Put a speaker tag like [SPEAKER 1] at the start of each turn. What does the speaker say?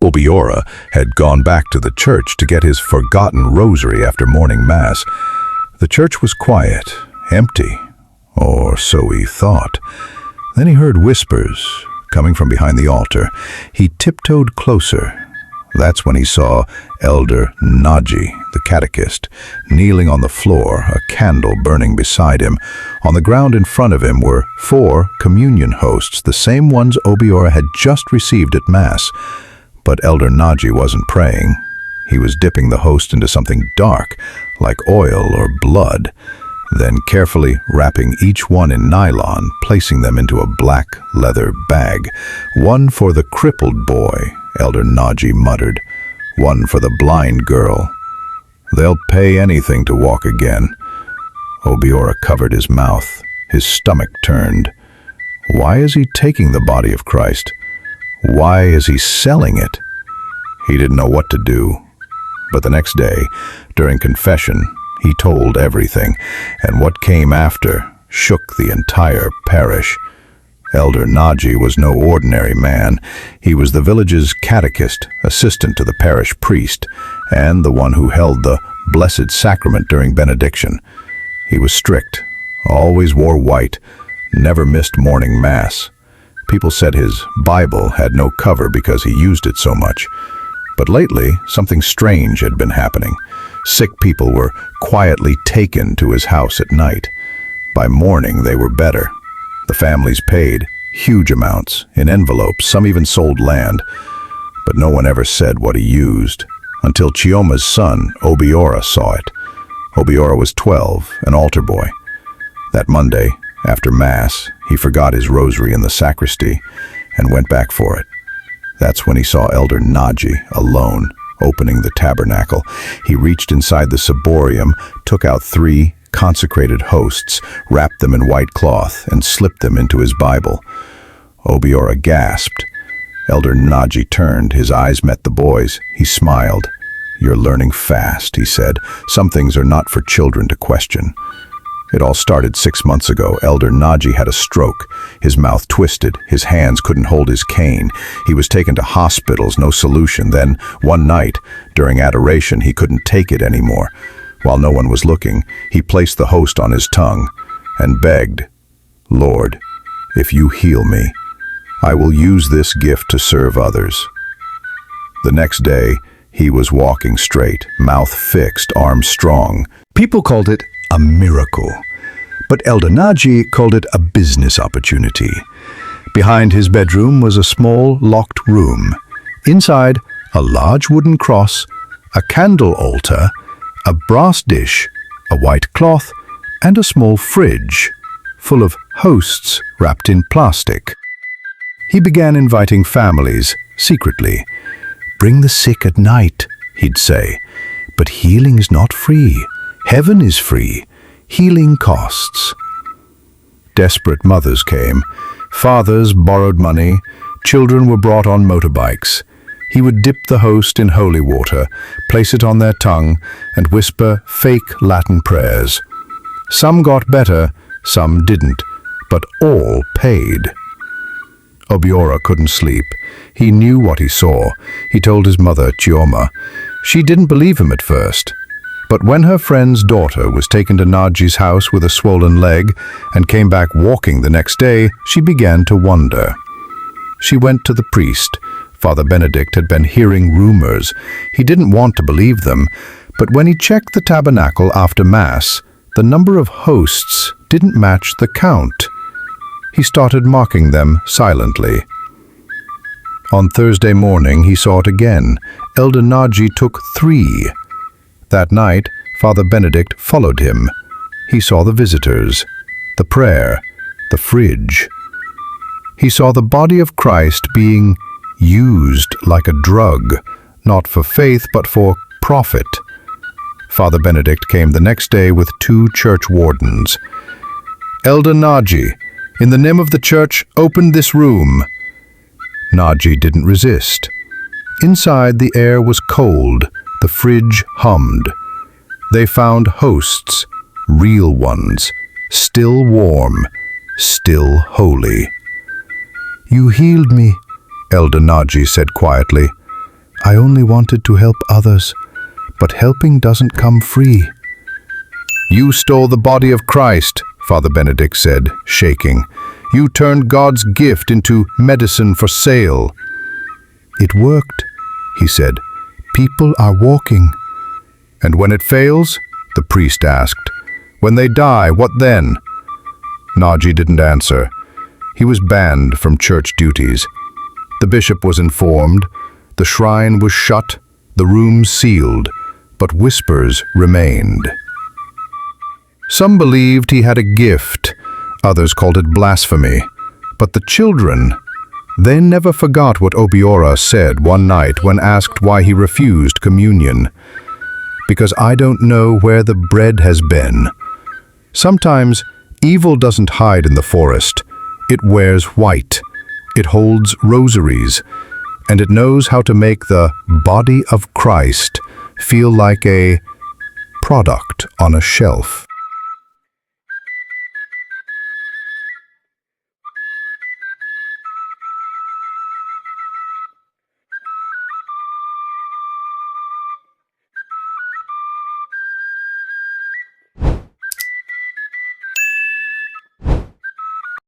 [SPEAKER 1] Obiora had gone back to the church to get his forgotten rosary after morning mass. The church was quiet, empty, or so he thought. Then he heard whispers coming from behind the altar. He tiptoed closer. That's when he saw Elder Naji, the catechist, kneeling on the floor, a candle burning beside him. On the ground in front of him were 4 communion hosts, the same ones Obiora had just received at Mass. But Elder Naji wasn't praying. He was dipping the host into something dark, like oil or blood, then carefully wrapping each one in nylon, placing them into a black leather bag. "One for the crippled boy," Elder Naji muttered. "One for the blind girl. They'll pay anything to walk again." Obiora covered his mouth. His stomach turned. Why is he taking the body of Christ? Why is he selling it? He didn't know what to do. But the next day, during confession, he told everything, and what came after shook the entire parish. Elder Naji was no ordinary man. He was the village's catechist, assistant to the parish priest, and the one who held the Blessed Sacrament during benediction. He was strict, always wore white, never missed morning mass. People said his Bible had no cover because he used it so much. But lately, something strange had been happening. Sick people were quietly taken to his house at night. By morning, they were better. The families paid huge amounts in envelopes, some even sold land. But no one ever said what he used, until Chioma's son, Obiora, saw it. Obiora was 12, an altar boy. That Monday, after Mass, he forgot his rosary in the sacristy and went back for it. That's when he saw Elder Naji, alone, opening the tabernacle. He reached inside the ciborium, took out 3 consecrated hosts, wrapped them in white cloth, and slipped them into his Bible. Obiora gasped. Elder Naji turned. His eyes met the boys. He smiled. "You're learning fast," he said. "Some things are not for children to question." It all started 6 months ago. Elder Naji had a stroke. His mouth twisted. His hands couldn't hold his cane. He was taken to hospitals, no solution. Then, one night, during adoration, he couldn't take it anymore. While no one was looking, he placed the host on his tongue and begged, "Lord, if you heal me, I will use this gift to serve others." The next day, he was walking straight, mouth fixed, arms strong. People called it a miracle, but Elder Naji called it a business opportunity. Behind his bedroom was a small, locked room. Inside, a large wooden cross, a candle altar, a brass dish, a white cloth, and a small fridge, full of hosts wrapped in plastic. He began inviting families, secretly. "Bring the sick at night," he'd say. "But healing is not free. Heaven is free. Healing costs." Desperate mothers came. Fathers borrowed money. Children were brought on motorbikes. He would dip the host in holy water, place it on their tongue, and whisper fake Latin prayers. Some got better, some didn't, but all paid. Obiora couldn't sleep. He knew what he saw. He told his mother, Chioma. She didn't believe him at first. But when her friend's daughter was taken to Naji's house with a swollen leg and came back walking the next day, she began to wonder. She went to the priest. Father Benedict had been hearing rumors. He didn't want to believe them, but when he checked the tabernacle after Mass, the number of hosts didn't match the count. He started marking them silently. On Thursday morning, he saw it again. Elder Naji took 3. That night, Father Benedict followed him. He saw the visitors, the prayer, the fridge. He saw the body of Christ being used like a drug, not for faith but for profit. Father Benedict came the next day with 2 church wardens. "Elder Naji, in the name of the church, open this room." Naji didn't resist. Inside, the air was cold. The fridge hummed. They found hosts, real ones, still warm, still holy. "You healed me," Elder Naji said quietly. I only wanted to help others, but helping doesn't come free." "You stole the body of Christ," Father Benedict said, shaking. "You turned God's gift into medicine for sale." "It worked," he said. "People are walking." "And when it fails?" the priest asked. "When they die, what then?" Naji didn't answer. He was banned from church duties. The bishop was informed. The shrine was shut, the rooms sealed, but whispers remained. Some believed he had a gift, others called it blasphemy. But the children, they never forgot what Obiora said one night when asked why he refused communion. "Because I don't know where the bread has been." Sometimes evil doesn't hide in the forest. It wears white. It holds rosaries. And it knows how to make the body of Christ feel like a product on a shelf.